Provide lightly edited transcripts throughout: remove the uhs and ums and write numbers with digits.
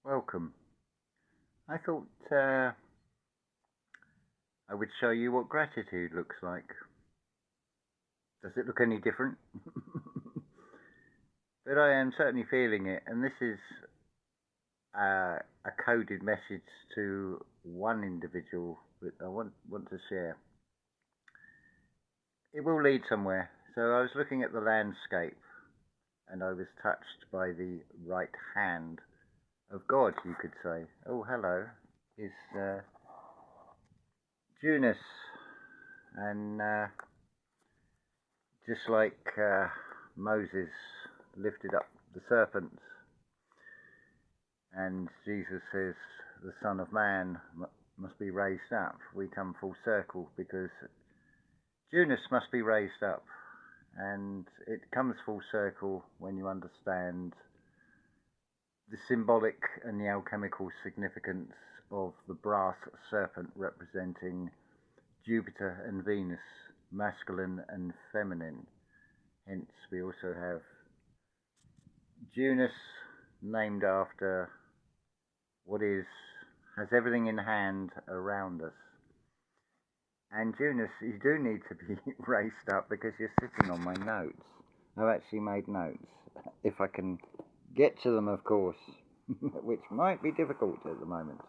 Welcome. I thought I would show you what gratitude looks like. Does it look any different? But I am certainly feeling it, and this is a coded message to one individual that I want to share. It will lead somewhere. So I was looking at the landscape, and I was touched by the right hand of God, you could say. Oh, hello. Is Junus, and just like Moses lifted up the serpents, and Jesus says the Son of Man must be raised up, we come full circle because Junus must be raised up. And it comes full circle when you understand the symbolic and the alchemical significance of the brass serpent representing Jupiter and Venus, masculine and feminine. Hence, we also have Junus, named after what has everything in hand around us. And Junus, you do need to be raised up because you're sitting on my notes. I've actually made notes, if I can get to them, of course, which might be difficult at the moment.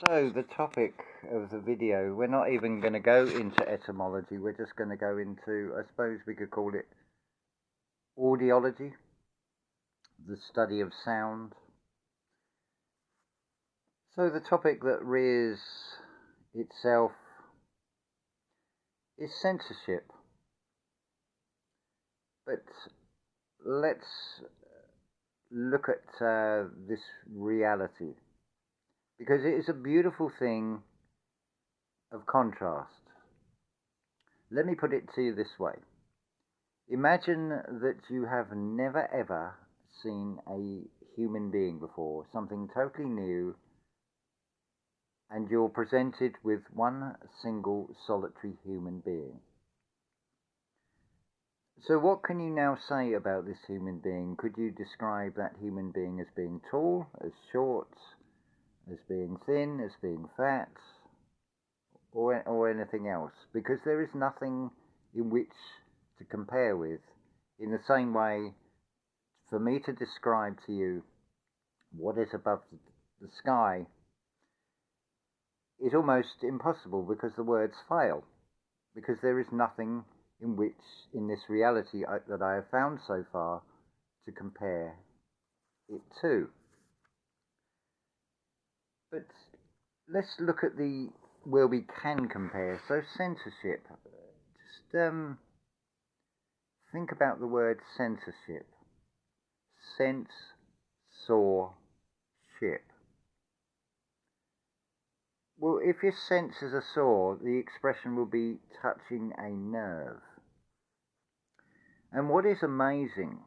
So, the topic of the video, we're not even going to go into etymology, we're just going to go into, I suppose we could call it audiology, the study of sound. So the topic that rears itself is censorship. But let's look at this reality, because it is a beautiful thing of contrast. Let me put it to you this way. Imagine that you have never ever seen a human being before, something totally new, and you're presented with one single solitary human being. So what can you now say about this human being? Could you describe that human being as being tall, as short, as being thin, as being fat, or anything else? Because there is nothing in which to compare with. In the same way, for me to describe to you what is above the sky is almost impossible because the words fail. Because there is nothing in this reality that I have found so far to compare it to. But let's look at where we can compare. So censorship. Just think about the word censorship. Sense, saw, ship. Well, if your senses are sore, the expression will be touching a nerve. And what is amazing,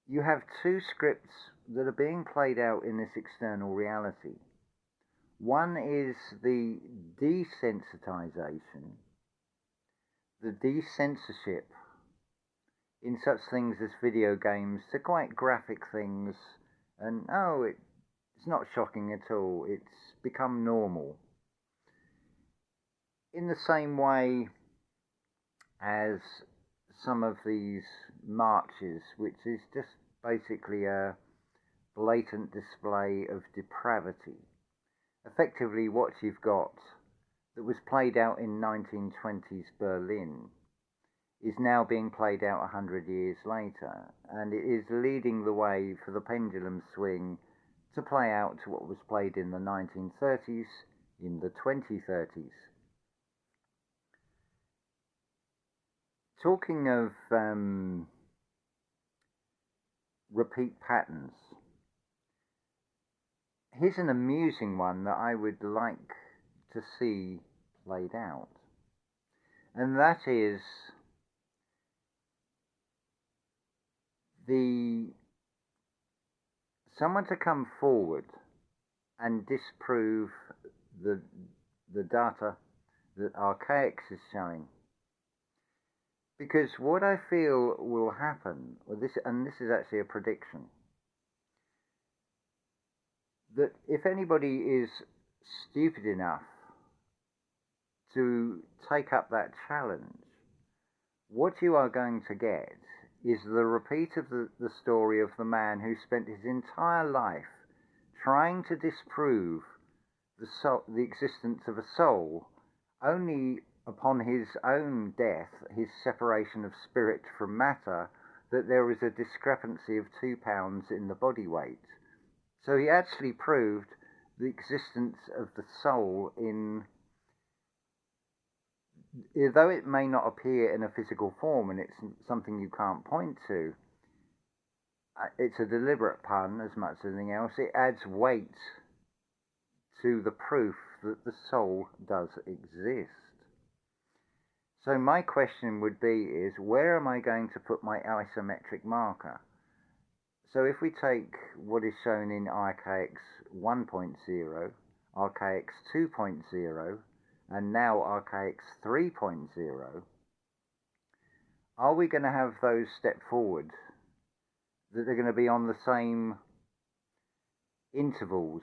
you have two scripts that are being played out in this external reality. One is the desensitization, the decensorship in such things as video games to quite graphic things, and it's not shocking at all, it's become normal. In the same way as some of these marches, which is just basically a blatant display of depravity. Effectively, what you've got that was played out in 1920s Berlin is now being played out 100 years later, and it is leading the way for the pendulum swing to play out to what was played in the 1930s, in the 2030s. Talking of repeat patterns, here's an amusing one that I would like to see played out. And that is someone to come forward and disprove the data that Archaics is showing. Because what I feel will happen, and this is actually a prediction, that if anybody is stupid enough to take up that challenge, what you are going to get is the repeat of the story of the man who spent his entire life trying to disprove the existence of a soul, only upon his own death, his separation of spirit from matter, that there is a discrepancy of 2 pounds in the body weight. So he actually proved the existence of the soul though it may not appear in a physical form and it's something you can't point to, it's a deliberate pun as much as anything else. It adds weight to the proof that the soul does exist. So my question would be is, where am I going to put my isometric marker? So if we take what is shown in RKX 1.0, RKX 2.0, and now RKX 3.0, are we going to have those step forward that are going to be on the same intervals?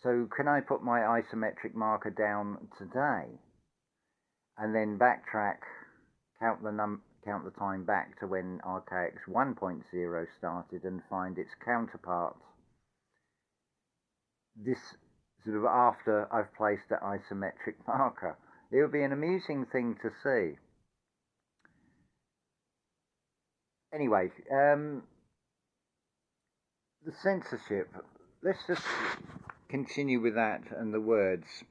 So can I put my isometric marker down today and then backtrack, count the time back to when RKX 1.0 started and find its counterpart this sort of after I've placed that isometric marker? It would be an amusing thing to see. Anyway, the censorship. Let's just continue with that and the words.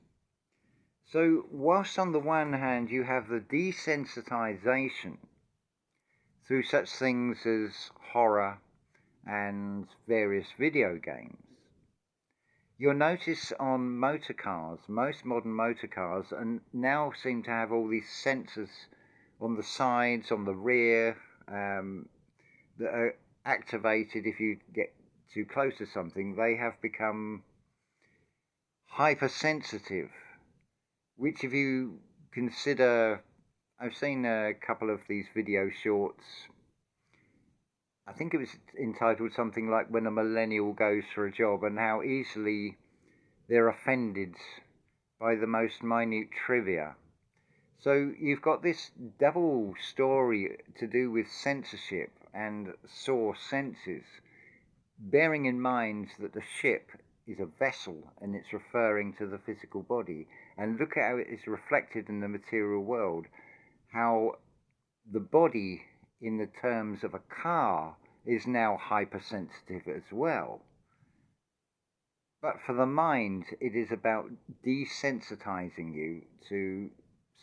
So, whilst on the one hand you have the desensitization through such things as horror and various video games, you'll notice on motor cars, most modern motor cars, and now seem to have all these sensors on the sides, on the rear, that are activated if you get too close to something. They have become hypersensitive, which if you consider, I've seen a couple of these video shorts. I think it was entitled something like When a Millennial Goes for a Job, and how easily they're offended by the most minute trivia. So you've got this double story to do with censorship and source senses, bearing in mind that the ship is a vessel and it's referring to the physical body. And look at how it is reflected in the material world, how the body in the terms of a car is now hypersensitive as well. But for the mind, it is about desensitizing you to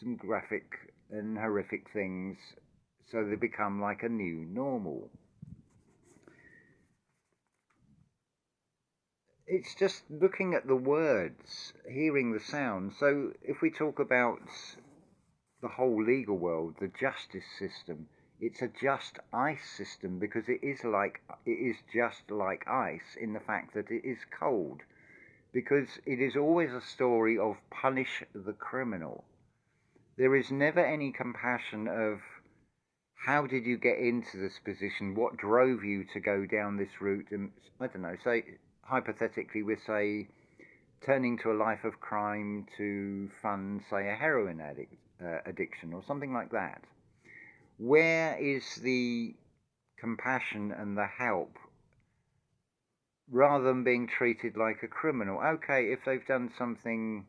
some graphic and horrific things so they become like a new normal. It's just looking at the words, hearing the sound. So if we talk about the whole legal world, the justice system, it's a just ice system because it is just like ice in the fact that it is cold. Because it is always a story of punish the criminal. There is never any compassion of how did you get into this position, what drove you to go down this route, and I don't know, say hypothetically we're say turning to a life of crime to fund say a heroin addiction or something like that. Where is the compassion and the help rather than being treated like a criminal? Okay, if they've done something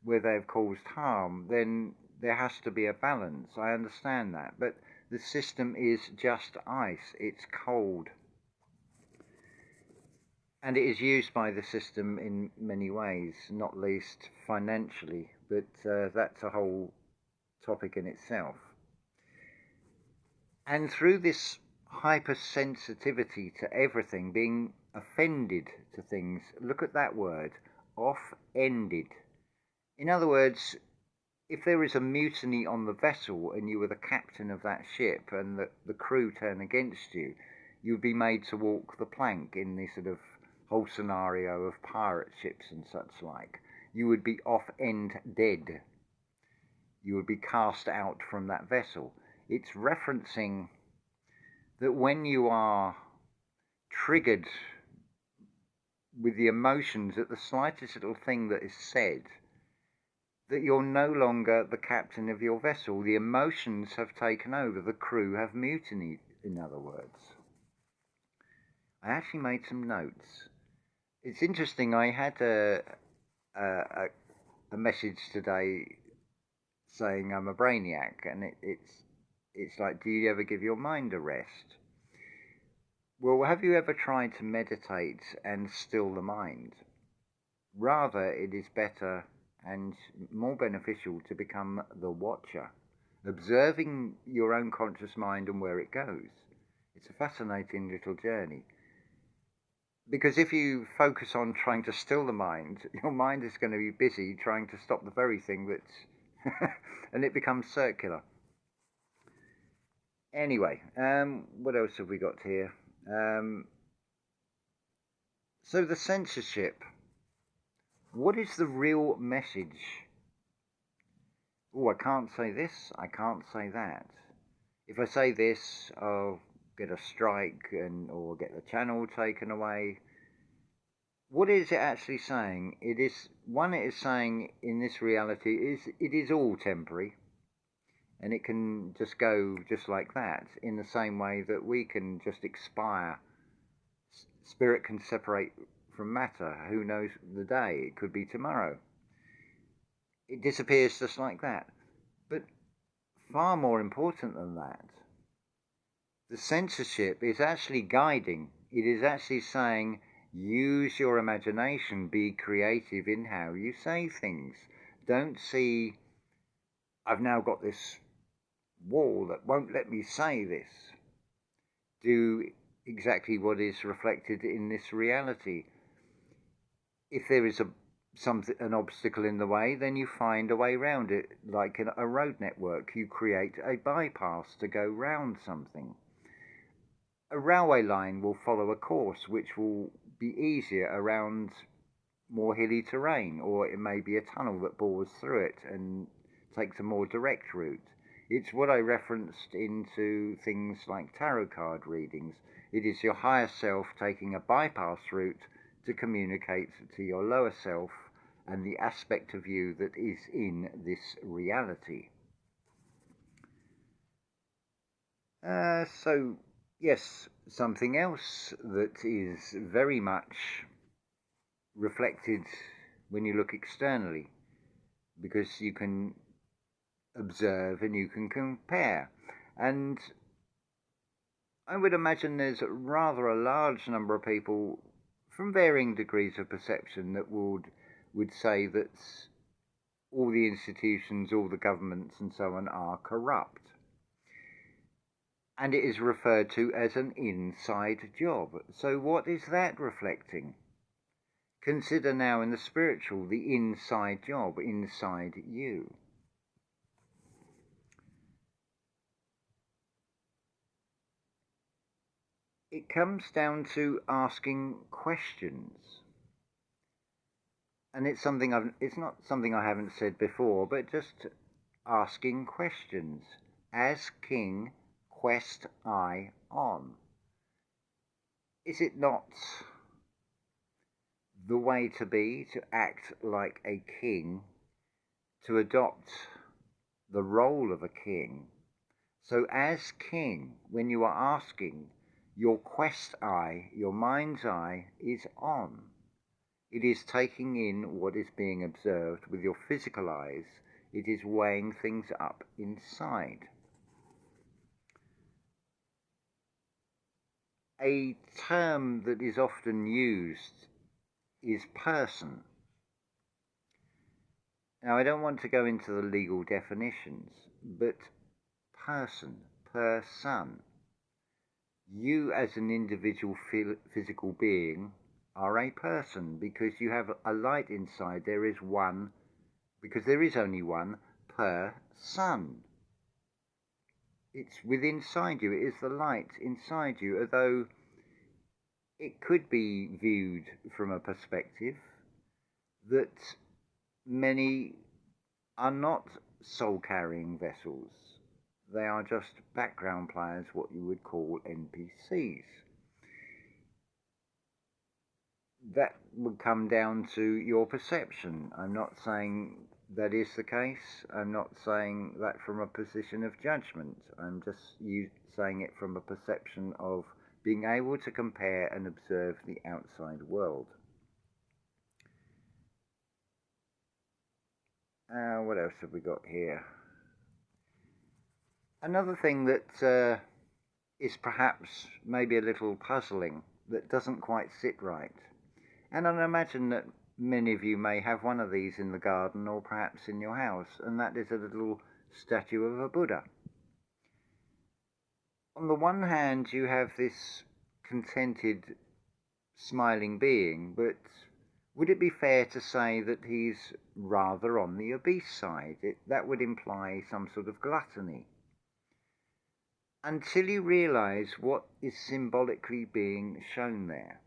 where they've caused harm, then there has to be a balance. I understand that. But the system is just ice. It's cold. And it is used by the system in many ways, not least financially. But that's a whole topic in itself. And through this hypersensitivity to everything, being offended to things, look at that word, off-ended. In other words, if there is a mutiny on the vessel and you were the captain of that ship and the crew turn against you, you'd be made to walk the plank in this sort of whole scenario of pirate ships and such like. You would be off-end dead. You would be cast out from that vessel. it's referencing that when you are triggered with the emotions at the slightest little thing that is said, that you're no longer the captain of your vessel. The emotions have taken over. The crew have mutinied, in other words. I actually made some notes. It's interesting, I had a message today saying I'm a brainiac, and it's like, do you ever give your mind a rest? Well, have you ever tried to meditate and still the mind? Rather, it is better and more beneficial to become the watcher, observing your own conscious mind and where it goes. It's a fascinating little journey. Because if you focus on trying to still the mind, your mind is going to be busy trying to stop the very thing that's... and it becomes circular. Anyway, what else have we got here? So the censorship. What is the real message? Oh, I can't say this, I can't say that. If I say this, I'll get a strike or get the channel taken away. What is it actually saying? It is saying in this reality it is all temporary, and it can just go just like that, in the same way that we can just expire. Spirit can separate from matter. Who knows the day? It could be tomorrow. It disappears just like that. But far more important than that, the censorship is actually guiding. It is actually saying, use your imagination, be creative in how you say things. Don't see, I've now got this wall that won't let me say this. Do exactly what is reflected in this reality. If there is an obstacle in the way, then you find a way around it. Like in a road network, you create a bypass to go round something. A railway line will follow a course which will be easier around more hilly terrain, or it may be a tunnel that bores through it and takes a more direct route. It's what I referenced into things like tarot card readings. It is your higher self taking a bypass route to communicate to your lower self and the aspect of you that is in this reality. So, yes, something else that is very much reflected when you look externally, because you can observe and you can compare. And I would imagine there's rather a large number of people from varying degrees of perception that would say that all the institutions, all the governments and so on are corrupt. And it is referred to as an inside job. So what is that reflecting? Consider now in the spiritual, the inside job, inside you. It comes down to asking questions. And it's not something I haven't said before, but just asking questions. As king, quest I on. Is it not the way to be, to act like a king, to adopt the role of a king? So as king, when you are asking, your quest eye, your mind's eye, is on. It is taking in what is being observed with your physical eyes. It is weighing things up inside. A term that is often used is person. Now, I don't want to go into the legal definitions, but person, you as an individual physical being are a person, because you have a light inside. There is one, because there is only one per sun. It's within inside you. It is the light inside you, although it could be viewed from a perspective that many are not soul-carrying vessels. They are just background players, what you would call NPCs. That would come down to your perception. I'm not saying that is the case. I'm not saying that from a position of judgment. I'm just saying it from a perception of being able to compare and observe the outside world. What else have we got here? Another thing that is perhaps maybe a little puzzling, that doesn't quite sit right. And I imagine that many of you may have one of these in the garden or perhaps in your house, and that is a little statue of a Buddha. On the one hand, you have this contented, smiling being, but would it be fair to say that he's rather on the obese side? That would imply some sort of gluttony. Until you realize what is symbolically being shown there.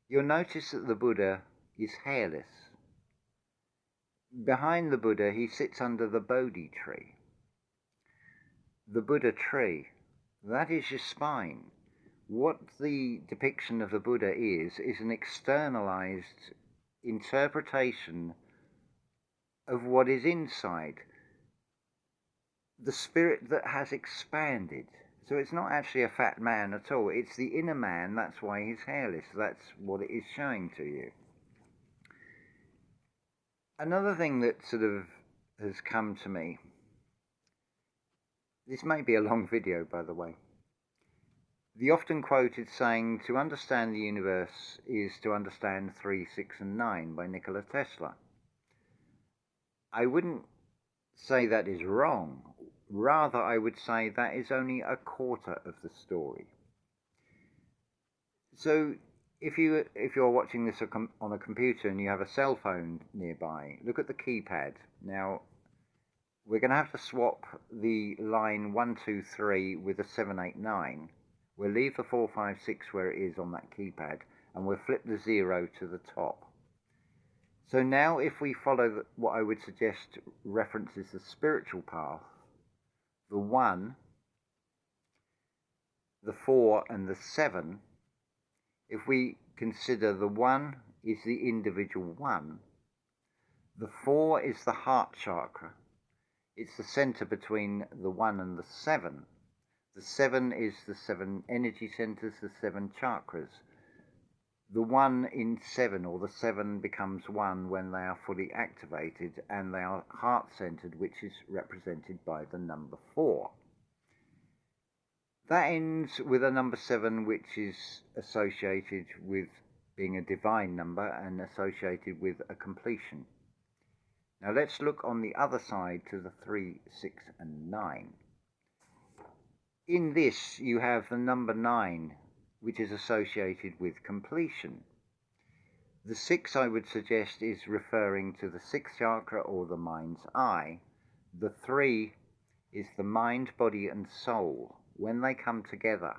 You'll notice that the Buddha is hairless. Behind the Buddha, he sits under the Bodhi tree. The Buddha tree, that is your spine. What the depiction of the Buddha is an externalized interpretation of what is inside. The spirit that has expanded. So it's not actually a fat man at all. It's the inner man. That's why he's hairless. That's what it is showing to you. Another thing that sort of has come to me. This may be a long video, by the way. The often quoted saying, to understand the universe is to understand 3, 6 and 9 by Nikola Tesla. I wouldn't say that is wrong. Rather, I would say that is only a quarter of the story. So, if you're watching this on a computer and you have a cell phone nearby, look at the keypad. Now, we're going to have to swap the line 1, 2, 3 with a 7, 8, 9. We'll leave the 4, 5, 6 where it is on that keypad, and we'll flip the 0 to the top. So now if we follow what I would suggest references the spiritual path, the 1, the 4 and the 7, if we consider the 1 is the individual 1, the 4 is the heart chakra, it's the center between the 1 and the 7. The 7 is the 7 energy centers, the 7 chakras. The 1 in 7, or the 7 becomes 1 when they are fully activated, and they are heart-centered, which is represented by the number 4. That ends with a number 7, which is associated with being a divine number and associated with a completion. Now let's look on the other side to the 3, 6 and 9. In this you have the number 9, which is associated with completion. The 6, I would suggest, is referring to the 6th chakra or the mind's eye. The 3 is the mind, body and soul. When they come together,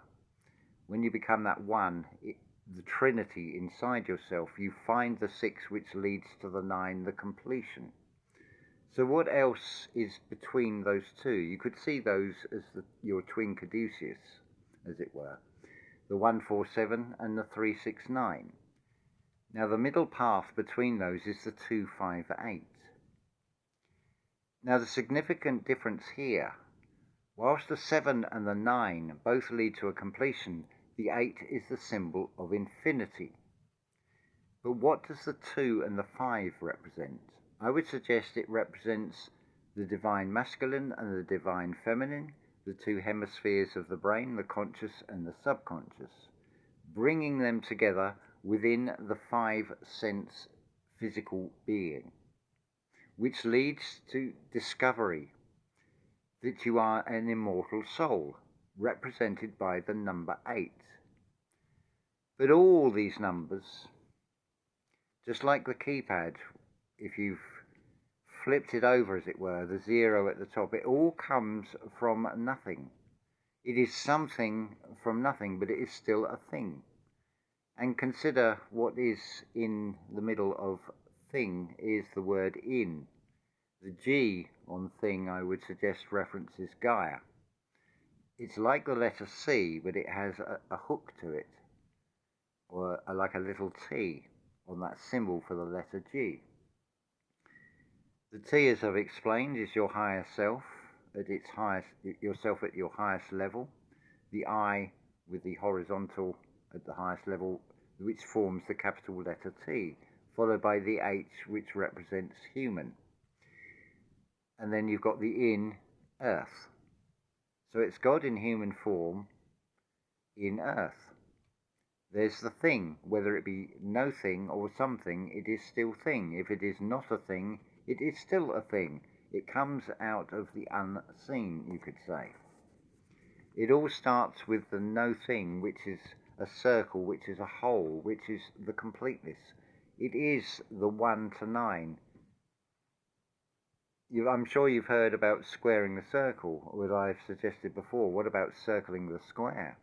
when you become that 1, the trinity inside yourself, you find the 6, which leads to the 9, the completion. So what else is between those two? You could see those as your twin caduceus, as it were. The 1, 4, 7 and the 3, 6, 9. Now the middle path between those is the 2, 5, 8. Now the significant difference here, whilst the 7 and the 9 both lead to a completion, the 8 is the symbol of infinity. But what does the 2 and the 5 represent? I would suggest it represents the divine masculine and the divine feminine, the 2 hemispheres of the brain, the conscious and the subconscious, bringing them together within the 5-sense physical being, which leads to discovery that you are an immortal soul, represented by the number 8. But all these numbers, just like the keypad, if you've flipped it over, as it were, the 0 at the top, it all comes from nothing. It is something from nothing, but it is still a thing. And consider what is in the middle of thing is the word in. The G on thing, I would suggest, references Gaia. it's like the letter C, but it has a hook to it, or like a little T on that symbol for the letter G. The T, as I've explained, is your higher self at its highest, yourself at your highest level. The I with the horizontal at the highest level, which forms the capital letter T, followed by the H, which represents human. And then you've got the in, earth. So it's God in human form in earth. There's the thing, whether it be no thing or something, it is still thing. If it is not a thing, it is still a thing. It comes out of the unseen, you could say. It all starts with the no thing, which is a circle, which is a whole, which is the completeness. It is the 1 to 9. I'm sure you've heard about squaring the circle, what I've suggested before. What about circling the square?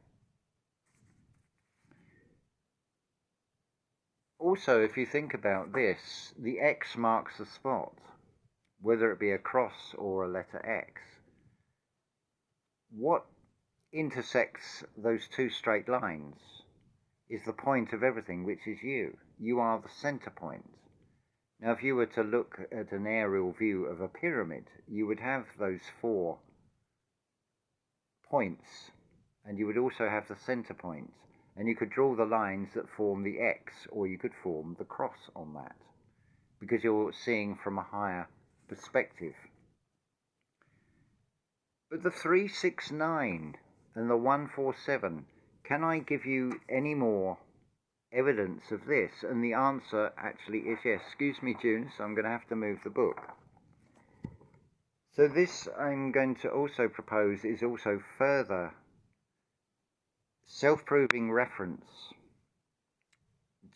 Also, if you think about this, the X marks the spot, whether it be a cross or a letter X. What intersects those two straight lines is the point of everything, which is you. You are the center point. Now, if you were to look at an aerial view of a pyramid, you would have those 4 points, and you would also have the center point, and you could draw the lines that form the X, or you could form the cross on that, because you're seeing from a higher perspective. But the 369 and the 147, can I give you any more evidence of this? And the answer actually is yes. Excuse me, June, so I'm going to have to move the book. So this I'm going to also propose is also further self-proving reference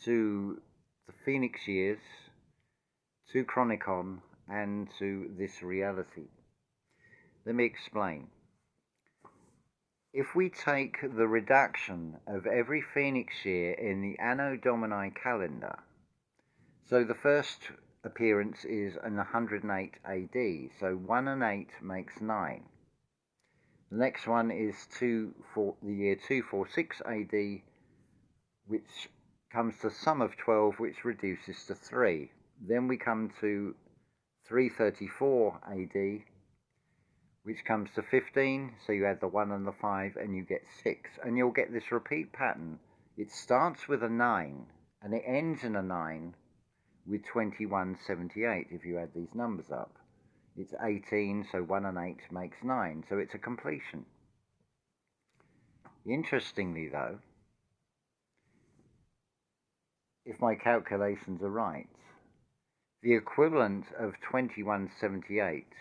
to the Phoenix years, to Chronicon, and to this reality. Let me explain. If we take the reduction of every Phoenix year in the Anno Domini calendar, so the first appearance is in 108 AD, so 1 and 8 makes 9. The next one is the year 246 AD, which comes to sum of 12, which reduces to 3. Then we come to 334 AD, which comes to 15, so you add the 1 and the 5 and you get 6. And you'll get this repeat pattern. It starts with a 9 and it ends in a 9 with 2178 if you add these numbers up. It's 18, so 1 and 8 makes 9, so it's a completion. Interestingly though, if my calculations are right, the equivalent of 2178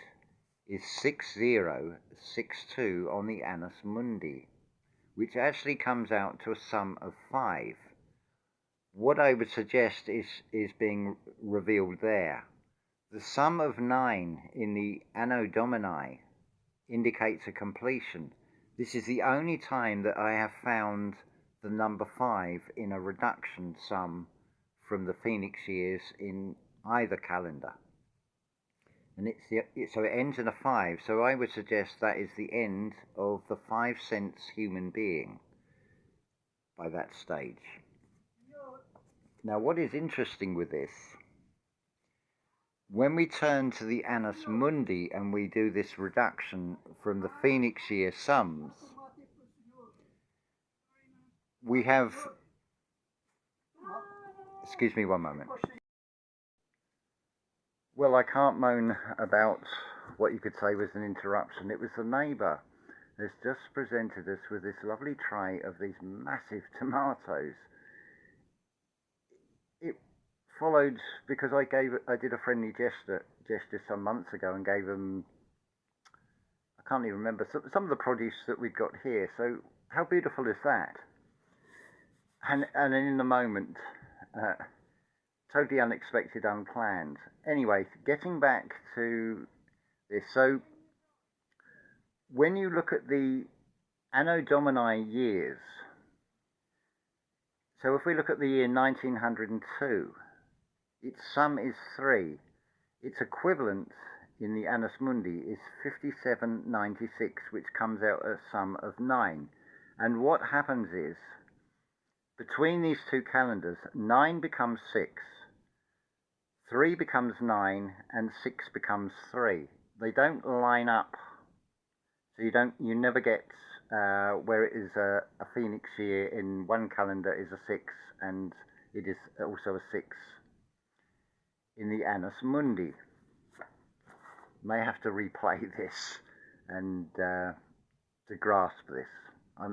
is 6062 on the Annus Mundi, which actually comes out to a sum of 5. What I would suggest is being revealed there. The sum of 9 in the Anno Domini indicates a completion. This is the only time that I have found the number 5 in a reduction sum from the Phoenix years in either calendar. And so it ends in a 5. So I would suggest that is the end of the 5 sense human being by that stage. Now, what is interesting with this, when we turn to the Annus Mundi and we do this reduction from the Phoenix year sums, we have, excuse me one moment. Well, I can't moan about what you could say was an interruption. It was the neighbour that's just presented us with this lovely tray of these massive tomatoes. It followed because I did a friendly gesture some months ago and gave them, I can't even remember, some of the produce that we've got here. So how beautiful is that? And in the moment, totally unexpected, unplanned. Anyway, getting back to this. So when you look at the Anno Domini years, so if we look at the year 1902, its sum is 3. Its equivalent in the Annus Mundi is 5796, which comes out a sum of 9. And what happens is, between these two calendars, 9 becomes 6, 3 becomes 9, and 6 becomes 3. They don't line up, so you never get where it is a phoenix year in one calendar is a 6, and it is also a 6 in the Annus Mundi. May have to replay this and to grasp this. I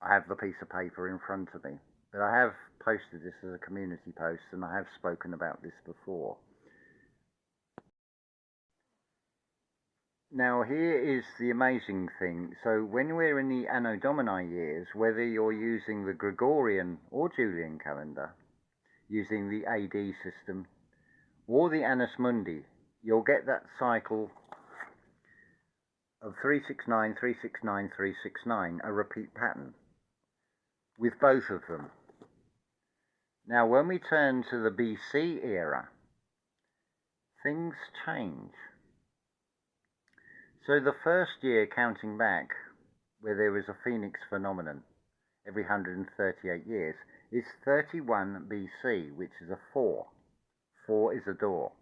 have the piece of paper in front of me, but I have posted this as a community post, and I have spoken about this before. Now here is the amazing thing. So when we're in the Anno Domini years, whether you're using the Gregorian or Julian calendar, using the AD system, or the Annus Mundi, you'll get that cycle of 369, 369, 369, a repeat pattern, with both of them. Now when we turn to the BC era, things change. So the first year counting back, where there was a phoenix phenomenon every 138 years, is 31 BC, which is a 4. 4 is a door,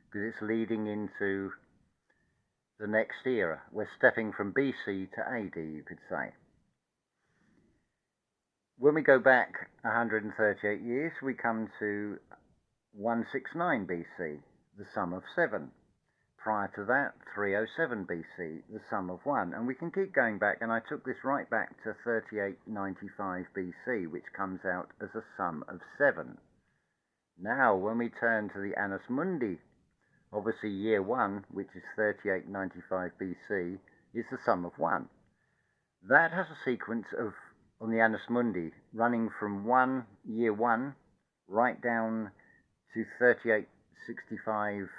because it's leading into the next era. We're stepping from BC to AD, you could say. When we go back 138 years, we come to 169 BC, the sum of 7. Prior to that, 307 BC, the sum of 1. And we can keep going back, and I took this right back to 3895 BC, which comes out as a sum of 7. Now, when we turn to the Annus Mundi, obviously year 1, which is 3895 BC, is the sum of 1. That has a sequence of, on the Annus Mundi, running from year 1 right down to 3865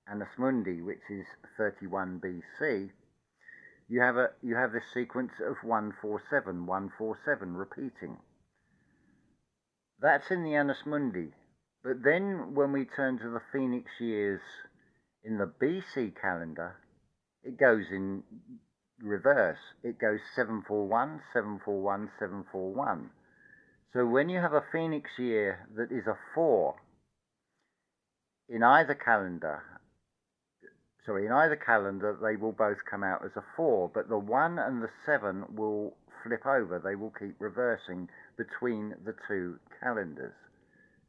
Annus Mundi, which is 31 BC. You have this sequence of 147, 147 repeating. That's in the Annus Mundi. But then when we turn to the Phoenix years in the BC calendar, it goes in reverse. It goes 741, 741, 741. So when you have a Phoenix year that is a 4 in either calendar, they will both come out as a 4, but the 1 and the 7 will flip over. They will keep reversing between the two calendars.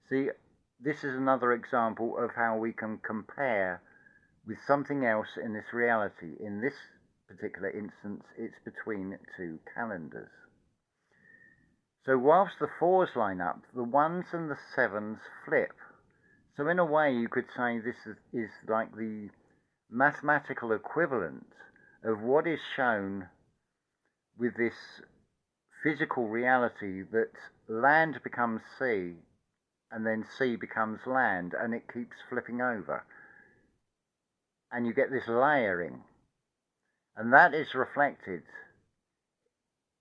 See, this is another example of how we can compare with something else in this reality. In this particular instance, it's between two calendars. So whilst the 4s line up, the 1s and the 7s flip. So in a way, you could say this is like the mathematical equivalent of what is shown with this physical reality, that land becomes sea and then sea becomes land, and it keeps flipping over, and you get this layering, and that is reflected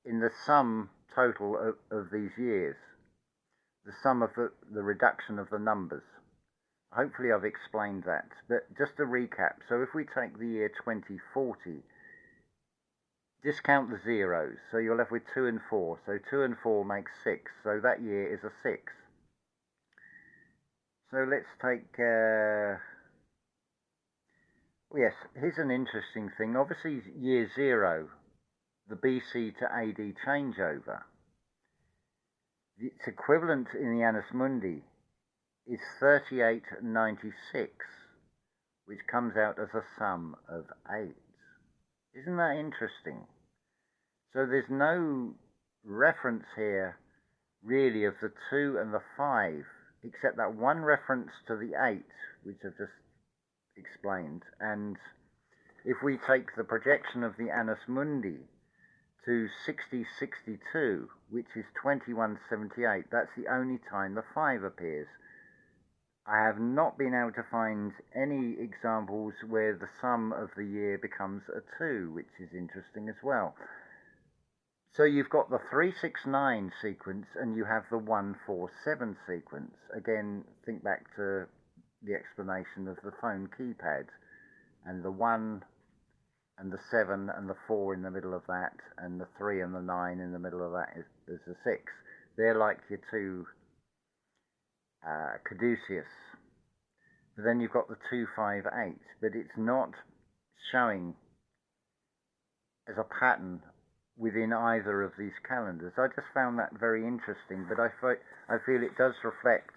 in the sum total of these years, the sum of the reduction of the numbers. Hopefully I've explained that, but just to recap, so if we take the year 2040, discount the zeros, so you're left with 2 and 4, so 2 and 4 makes 6, so that year is a 6. So let's take, yes, here's an interesting thing. Obviously year 0, the BC to AD changeover, its equivalent in the Annus Mundi is 3896, which comes out as a sum of 8. Isn't that interesting? So there's no reference here really of the 2 and the 5, except that one reference to the 8, which I've just explained. And if we take the projection of the Annus Mundi to 6062, which is 2178, that's the only time the 5 appears. I have not been able to find any examples where the sum of the year becomes a 2, which is interesting as well. So you've got the 369 sequence and you have the 147 sequence. Again, think back to the explanation of the phone keypad. and the 1 and the 7 and the 4 in the middle of that, and the 3 and the 9 in the middle of that is the 6. They're like your two caduceus. But then you've got the 2, 5, 8, but it's not showing as a pattern within either of these calendars. I just found that very interesting, but I feel it does reflect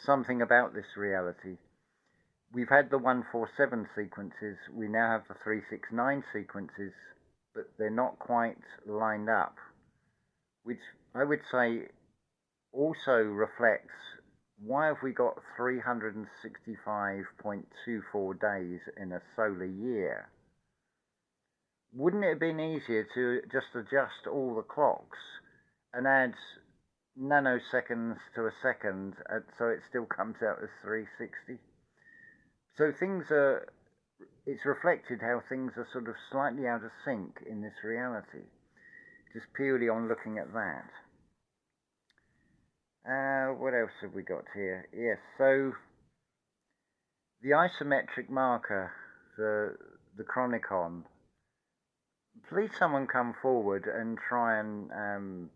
something about this reality. We've had the 147 sequences, we now have the 369 sequences, but they're not quite lined up, which I would say also reflects why have we got 365.24 days in a solar year. Wouldn't it have been easier to just adjust all the clocks and add nanoseconds to a second so it still comes out as 360? So it's reflected how things are sort of slightly out of sync in this reality, just purely on looking at that. What else have we got here? Yes, so the isometric marker for the Chronicon, please someone come forward and try and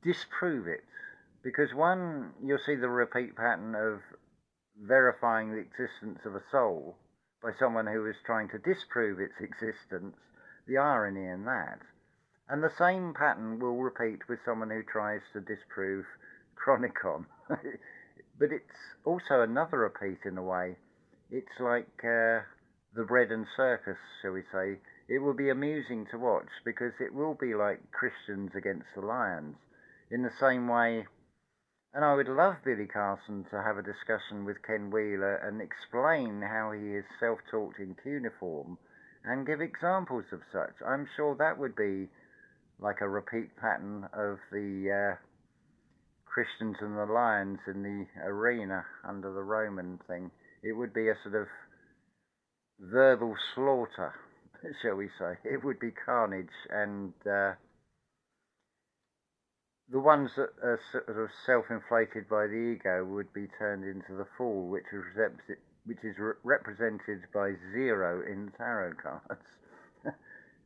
disprove it. Because one, you'll see the repeat pattern of verifying the existence of a soul by someone who is trying to disprove its existence, the irony in that. And the same pattern will repeat with someone who tries to disprove Chronicon. But it's also another repeat in a way. It's like the bread and circus, shall we say. It will be amusing to watch because it will be like Christians against the lions. In the same way, and I would love Billy Carson to have a discussion with Ken Wheeler and explain how he is self-taught in cuneiform and give examples of such. I'm sure that would be like a repeat pattern of the Christians and the lions in the arena under the Roman thing. It would be a sort of verbal slaughter, shall we say. It would be carnage, and the ones that are sort of self-inflated by the ego would be turned into the fool, which is represented by 0 in tarot cards.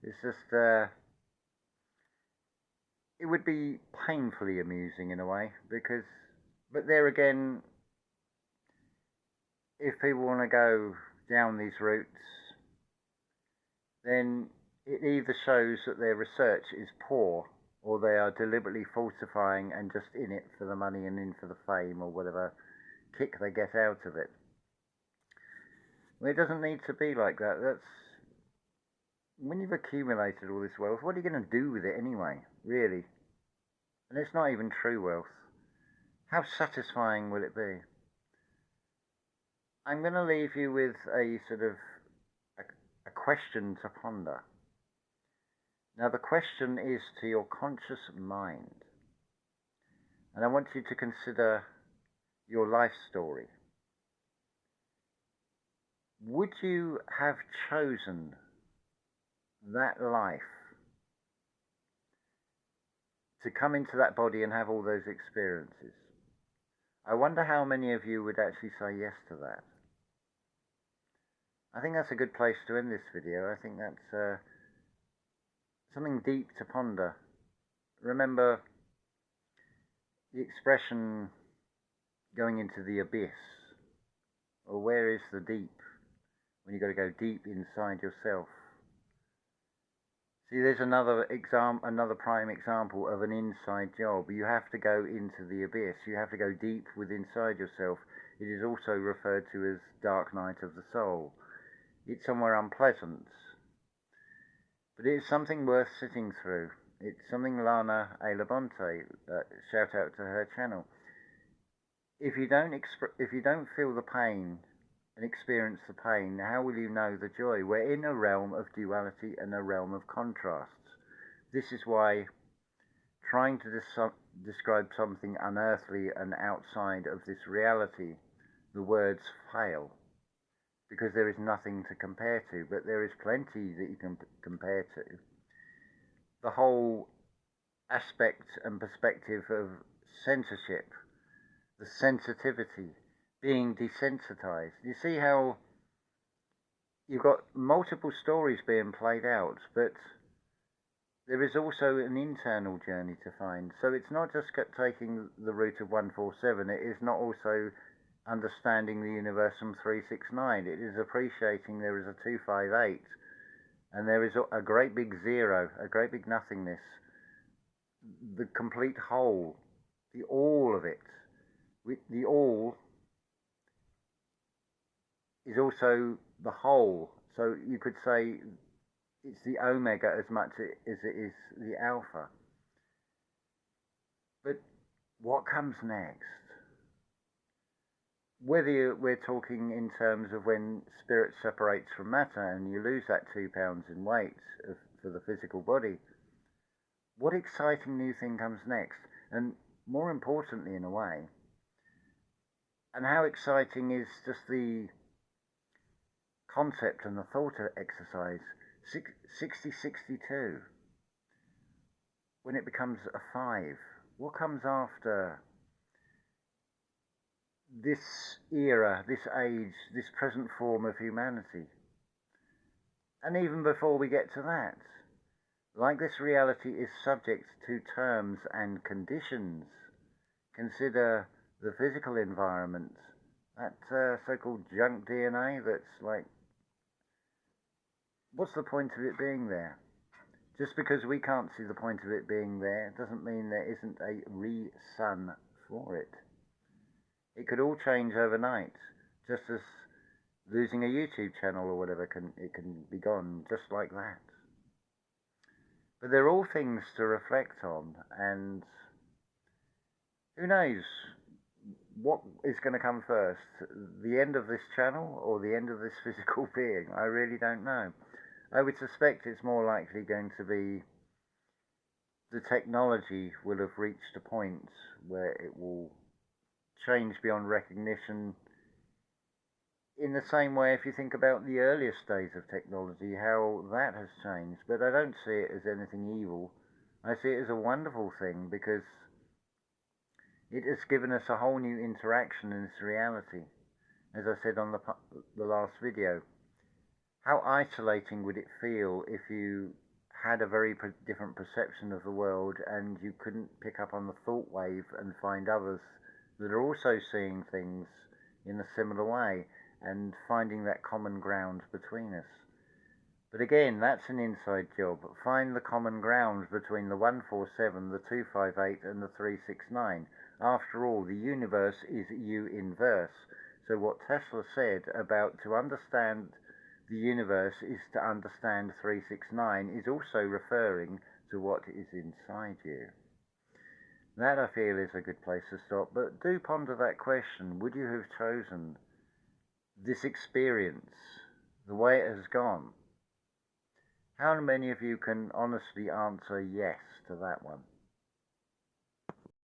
It's just, it would be painfully amusing in a way, because, but there again, if people want to go down these routes, then it either shows that their research is poor, or they are deliberately falsifying and just in it for the money and in for the fame or whatever kick they get out of it. Well, it doesn't need to be like that. That's when you've accumulated all this wealth, what are you going to do with it anyway, really? And it's not even true wealth. How satisfying will it be? I'm going to leave you with a sort of a question to ponder. Now, the question is to your conscious mind. And I want you to consider your life story. Would you have chosen that life to come into that body and have all those experiences? I wonder how many of you would actually say yes to that. I think that's a good place to end this video. I think that's something deep to ponder. Remember the expression going into the abyss, or where is the deep, when you've got to go deep inside yourself. See, there's another prime example of an inside job. You have to go into the abyss. You have to go deep within inside yourself. It is also referred to as dark night of the soul. It's somewhere unpleasant, but it is something worth sitting through. It's something Lana A. Labonte, shout out to her channel. If you don't feel the pain and experience the pain, how will you know the joy? We're in a realm of duality and a realm of contrasts. This is why trying to describe something unearthly and outside of this reality, the words fail, because there is nothing to compare to, but there is plenty that you can compare to. The whole aspect and perspective of censorship, the sensitivity, being desensitized. You see how you've got multiple stories being played out, but there is also an internal journey to find. So it's not just taking the route of 147, it is not also understanding the universe from 369. It is appreciating there is a 258 and there is a great big zero, a great big nothingness, the complete whole, the all of it. The all is also the whole. So you could say it's the omega as much as it is the alpha. But what comes next? Whether we're talking in terms of when spirit separates from matter and you lose that 2 pounds in weight for the physical body, what exciting new thing comes next? And more importantly, in a way, and how exciting is just the concept and the thought exercise 6062, when it becomes a 5, what comes after this era, this age, this present form of humanity? And even before we get to that, like this reality is subject to terms and conditions, consider the physical environment, that so-called junk DNA that's like, what's the point of it being there? Just because we can't see the point of it being there doesn't mean there isn't a re-sun for it. It could all change overnight, just as losing a YouTube channel or whatever, it can be gone just like that. But they're all things to reflect on, and who knows what is going to come first, the end of this channel or the end of this physical being? I really don't know. I would suspect it's more likely going to be the technology will have reached a point where it will change beyond recognition, in the same way if you think about the earliest days of technology, how that has changed. But I don't see it as anything evil. I see it as a wonderful thing, because it has given us a whole new interaction in this reality. As I said on the last video, how isolating would it feel if you had a very different perception of the world and you couldn't pick up on the thought wave and find others that are also seeing things in a similar way and finding that common ground between us? But again, that's an inside job. Find the common ground between the 147, the 258 and the 369. After all, the universe is U inverse. So what Tesla said about to understand the universe is to understand 369 is also referring to what is inside you. That, I feel, is a good place to stop. But do ponder that question. Would you have chosen this experience the way it has gone? How many of you can honestly answer yes to that one?